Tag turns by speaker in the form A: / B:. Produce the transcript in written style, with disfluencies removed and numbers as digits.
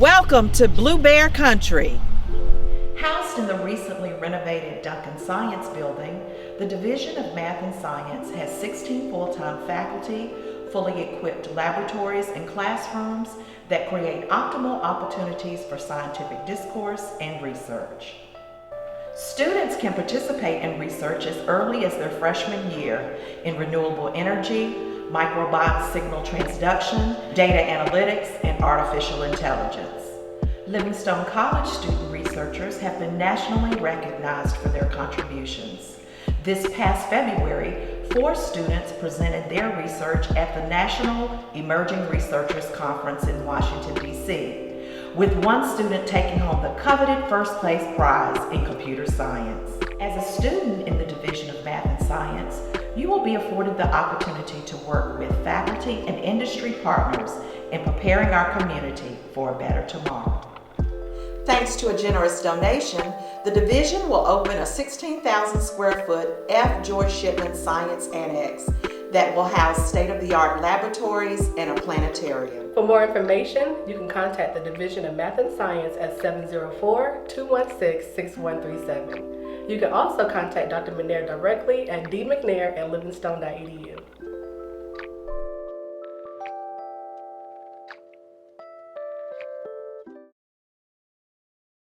A: Welcome to Blue Bear Country.
B: Housed in the recently renovated Duncan Science Building, the Division of Math and Science has 16 full-time faculty, fully equipped laboratories and classrooms that create optimal opportunities for scientific discourse and research. Students can participate in research as early as their freshman year in renewable energy, microbial signal transduction, data analytics, and artificial intelligence. Livingstone College student researchers have been nationally recognized for their contributions. This past February, 4 students presented their research at the National Emerging Researchers Conference in Washington, D.C., with one student taking home the coveted first place prize in computer science. As a student in the Division of Math and Science, you will be afforded the opportunity to work with faculty and industry partners in preparing our community for a better tomorrow. Thanks to a generous donation, the division will open a 16,000 square foot F. George Shipman Science Annex that will house state-of-the-art laboratories and a planetarium.
C: For more information, you can contact the Division of Math and Science at 704-216-6137. You can also contact Dr. McNair directly at D.McNair@livingstone.edu.